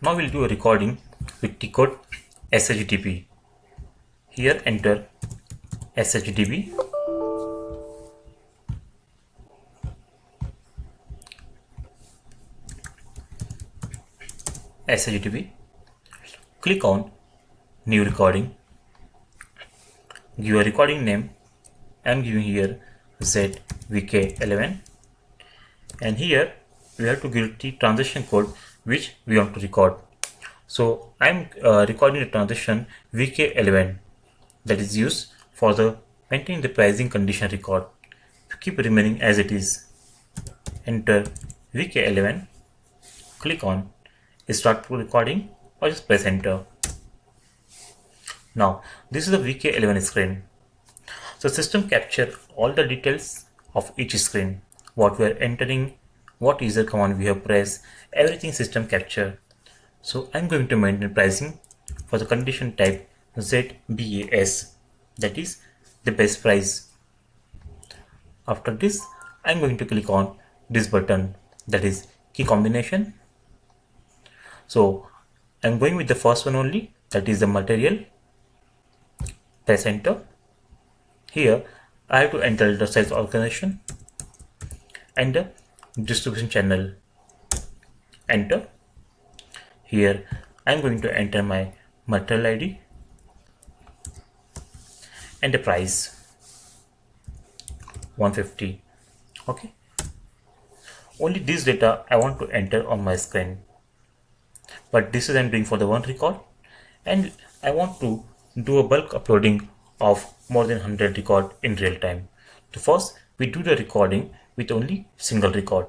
Now we'll do a recording with T code SHDB. Here enter SHDB. SHDB. Click on new recording. Give a recording name. I'm giving here ZVK11, and here we have to give the transition code which we want to record. So I'm recording the transition VK11 that is used for the maintaining the pricing condition record. Keep remaining as it is. Enter VK11. Click on start recording or just press enter. Now this is the VK11 screen. So system capture all the details of each screen, what we are entering, what is the command we have pressed, everything system capture. So I'm going to maintain pricing for the condition type ZBAS, that is the best price. After this, I'm going to click on this button, that is key combination. So I'm going with the first one only, that is the material. Press enter. Here I have to enter the sales organization and the distribution channel. Enter. Here I am going to enter my material ID and the price 150. Okay. Only this data I want to enter on my screen, but this is I'm doing for the one record, and I want to do a bulk uploading of more than 100 record in real time. So first we do the recording with only single record.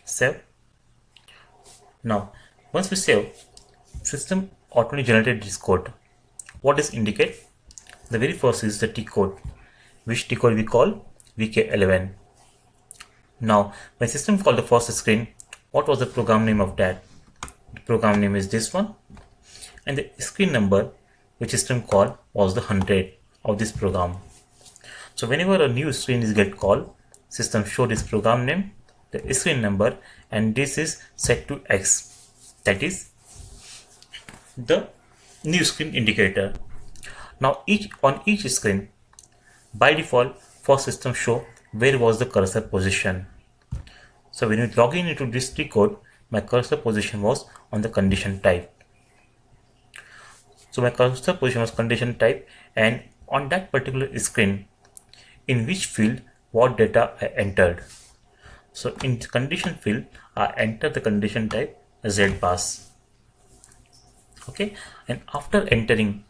Save. Now once we save, system automatically generated this code. What does indicate? The very first is the T code, which T code we call VK11. Now my system called the first screen. What was the program name of that? The program name is this one, and the screen number which system called was the 100 of this program. So whenever a new screen is get called, system show this program name, the screen number, and this is set to X, that is the new screen indicator. Now on each screen, by default, for system show where was the cursor position. So when you log in into this T code, my cursor position was on the condition type. So my cursor position was condition type, and on that particular screen, in which field what data I entered. So in the condition field, I entered the condition type ZBAS. Okay, and after entering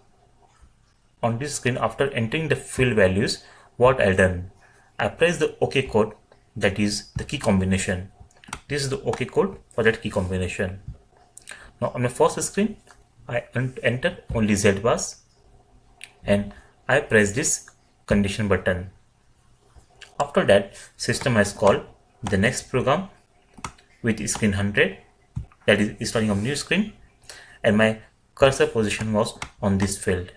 on this screen, after entering the field values, what I done? I press the OK code, that is the key combination. This is the OK code for that key combination. Now on the first screen, I enter only ZBAS and I press this condition button. After that, system has called the next program with screen 100, that is starting a new screen, and my cursor position was on this field.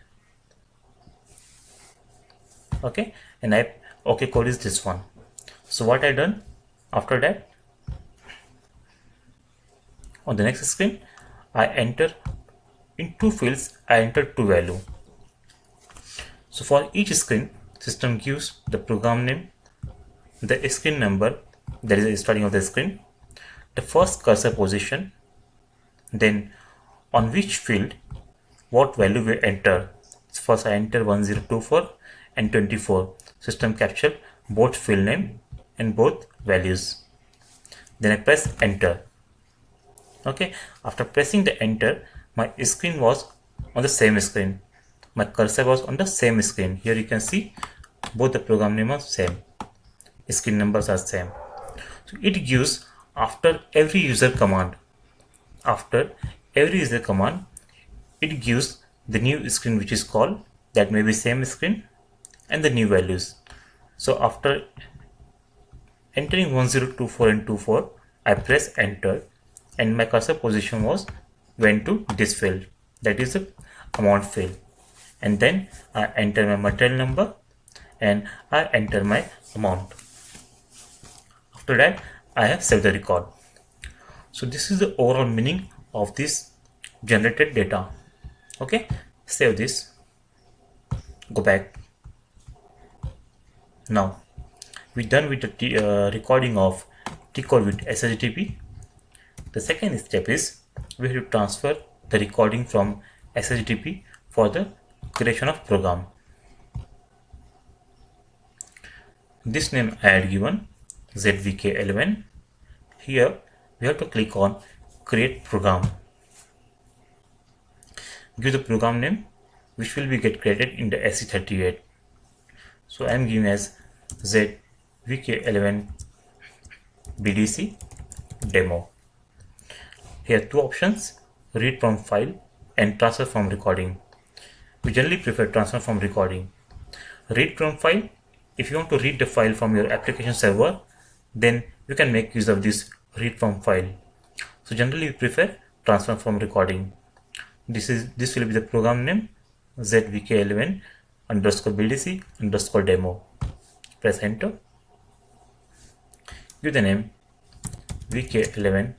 Okay, and OK code is this one. So what I done after that, on the next screen, I enter in two fields, I entered two value. So for each screen, system gives the program name, the screen number, that is the starting of the screen, the first cursor position, then on which field what value we enter. First I enter 1024 and 24. System capture both field name and both values. Then I press enter. Okay, after pressing the enter, my screen was on the same screen. My cursor was on the same screen. Here you can see both the program name are same. Screen numbers are same. So it gives after every user command. After every user command, it gives the new screen which is called, that may be same screen, and the new values. So after entering 1024 and 24, I press enter, and my cursor position went to this field, that is the amount field, and then I enter my material number and I enter my amount. After that, I have saved the record. So this is the overall meaning of this generated data. Okay, save this, go back. Now we're done with the recording of T-code with SHDB. The second step is we have to transfer the recording from SHDB for the creation of program. This name I had given ZVK11. Here we have to click on create program. Give the program name which will be get created in the SE38. So I am giving as ZVK11 BDC demo. Here two options, read from file and transfer from recording. We generally prefer transfer from recording. Read from file, if you want to read the file from your application server, then you can make use of this read from file. So generally we prefer transfer from recording. This will be the program name ZVK11 underscore BDC underscore demo. Press enter. Give the name VK11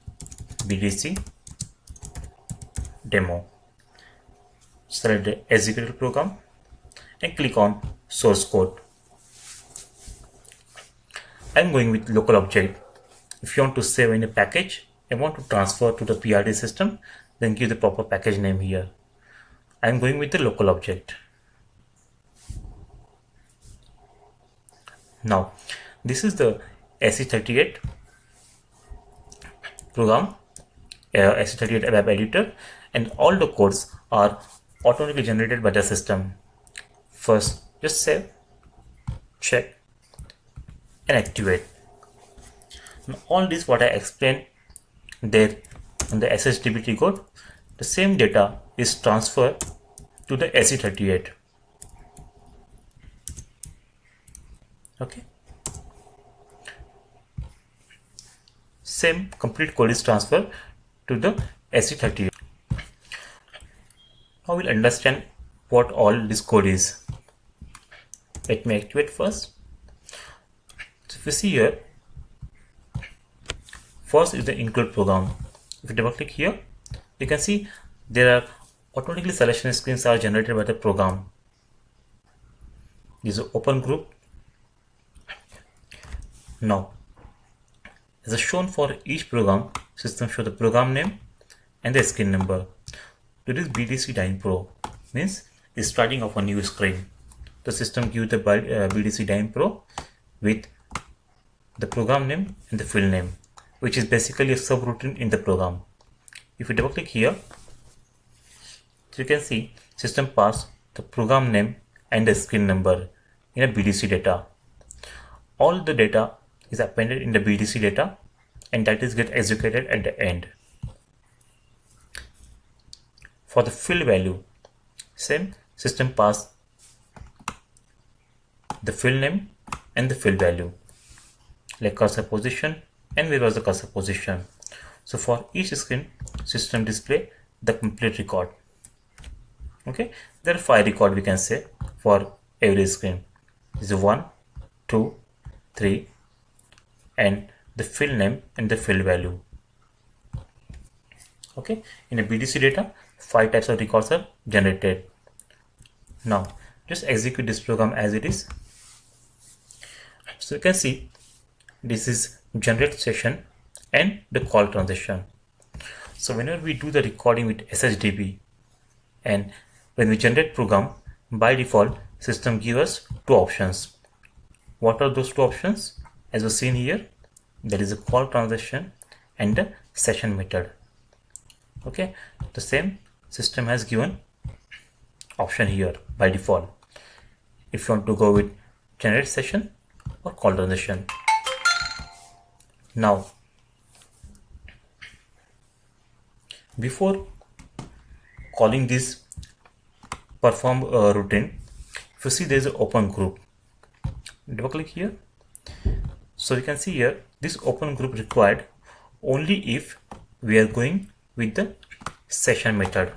BDC demo. Select the executable program and click on source code. I'm going with local object. If you want to save in a package and want to transfer to the PRD system, then give the proper package name here. I'm going with the local object. Now this is the SE38 program, SE38 ABAP editor, and all the codes are automatically generated by the system. First, just save, check, and activate. Now, all this what I explained there in the SHDB code, the same data is transferred to the SE38. Okay. Same complete code is transferred to the SE38. Now we'll understand what all this code is. Let me activate first. So if you see here, first is the include program. If you double click here, you can see there are automatically selection screens are generated by the program. This is open group. Now, as shown for each program, system show the program name and the screen number. To this BDC Dyn Pro means is starting off a new screen. The system gives the BDC Dyn Pro with the program name and the field name, which is basically a subroutine in the program. If you double click here, you can see system pass the program name and the screen number in a BDC data. All the data is appended in the BDC data, and that is get executed at the end. For the field value, same system pass the field name and the field value, like cursor position and where was the cursor position. So for each screen, system display the complete record. Okay, there are 5 records we can say for every screen. This is 1, 2, 3, and the field name and the field value. Okay, in a BDC data, 5 types of records are generated. Now just execute this program as it is. So you can see this is generate session and the call transaction. So whenever we do the recording with SHDB and when we generate program, by default system gives us 2 options. What are those 2 options? As was seen here, there is a call transaction and the session method. Okay, the same system has given option here by default. If you want to go with generate session or call transaction. Now, before calling this perform routine, if you see there is an open group, double click here. So you can see here this open group required only if we are going with the session method.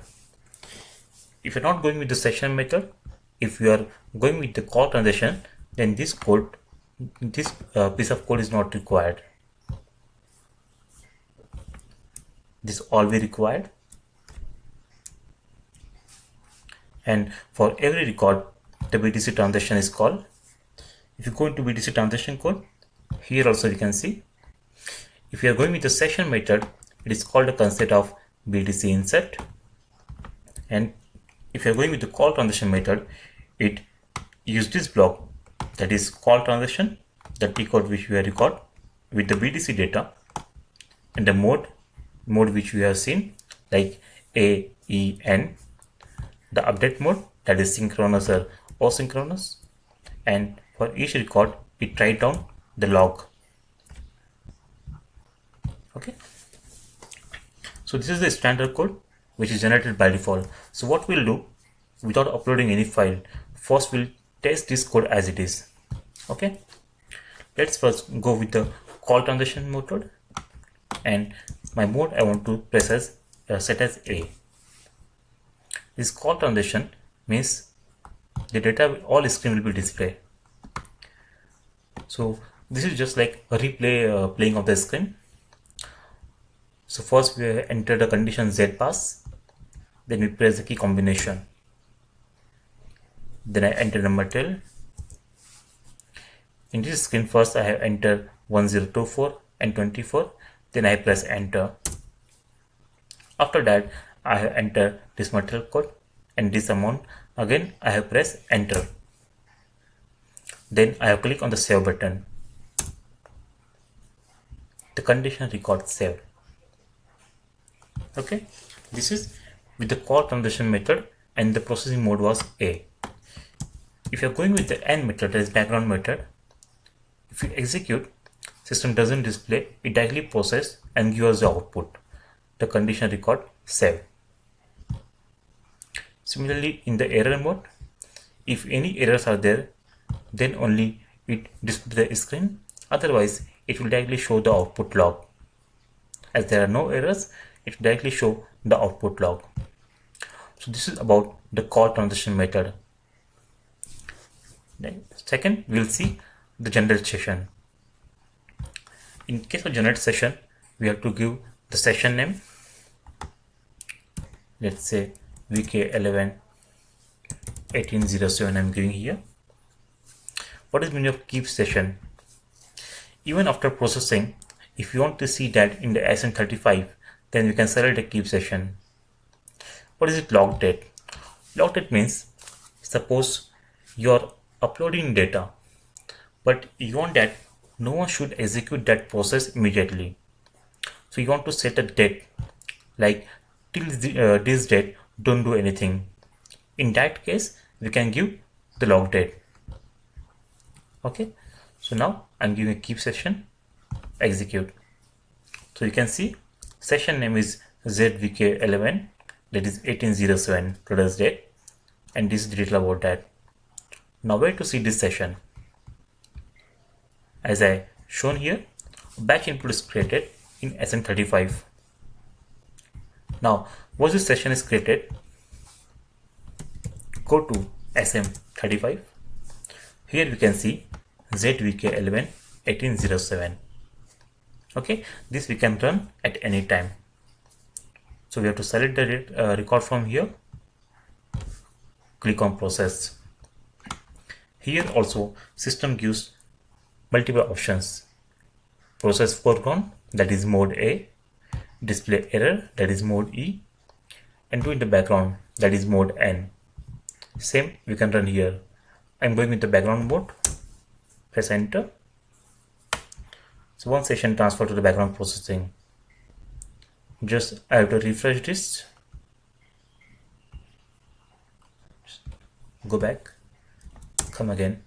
If you're not going with the session method, if you are going with the call transaction, then this code, piece of code is not required. This all we required. And for every record, the BTC transaction is called. If you go into BTC transaction code, here also you can see. If you are going with the session method, it is called a concept of BTC insert. And if you are going with the call transaction method, it uses this block, that is call transaction, the T code which we have record with the BTC data, and the mode which we have seen like A, E, N, the update mode, that is synchronous or asynchronous, and for each record it write down the log. Okay, so this is the standard code which is generated by default. So what we'll do, without uploading any file, first we'll test this code as it is. Okay, let's first go with the call transaction method, and my mode I want to press as set as A. This call transaction means the data all screen will be displayed. So this is just like a replay playing of the screen. So first we enter the condition Z pass, then we press the key combination, then I enter the material. In this screen first I have entered 1024 and 24, then I press enter. After that I have entered this material code and this amount, again I have pressed enter. Then I have clicked on the save button. The condition record saved. Okay, this is with the call transaction method, and the processing mode was A. If you are going with the N method, that is background method, if you execute, system doesn't display, it directly process and give us the output. The condition record save. Similarly, in the error mode, if any errors are there, then only it displays the screen. Otherwise, it will directly show the output log. As there are no errors, it will directly show the output log. So this is about the call transaction method. Then second, we'll see the generate session. In case of generate session, we have to give the session name. Let's say VK11 1807 I'm giving here. What is the meaning of keep session? Even after processing, if you want to see that in the SN35, then you can select the keep session. What is it log date? Log date means, suppose you're uploading data, but you want that no one should execute that process immediately. So you want to set a date, like till this date, don't do anything. In that case, we can give the log date. Okay, so now I'm giving a keep session, execute. So you can see session name is ZVK11, that is 1807 today's date, and this is the detail about that. Now where to see this session? As I shown here, batch input is created in SN35. Now once this session is created, go to SM35. Here we can see ZVK11 1807. Okay, this we can run at any time. So we have to select the record from here, click on process. Here also system gives multiple options: process foreground, that is mode A; display error, that is mode E; and do in the background, that is mode N. Same we can run here. I'm going with the background mode, press enter. So one session transfer to the background processing. Just I have to refresh this, go back, come again.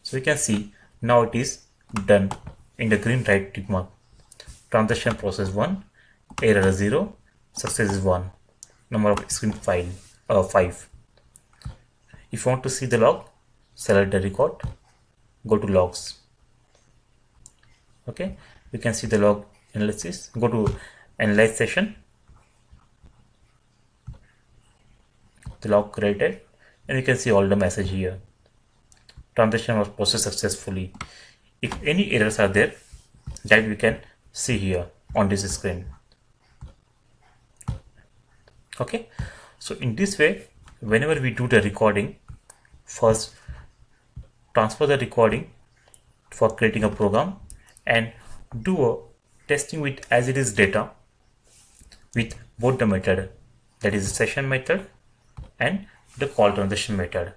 So you can see now it is done in the green right tick mark. Transaction process 1, error 0, success is 1, number of screen file 5. If you want to see the log, select the record, go to logs. Okay, we can see the log analysis. Go to analyze session, the log created, and you can see all the message here. Transaction was processed successfully. If any errors are there, that we can see here on this screen. Okay, so in this way, whenever we do the recording, first transfer the recording for creating a program and do a testing with as it is data with both the method, that is the session method and the call transaction method.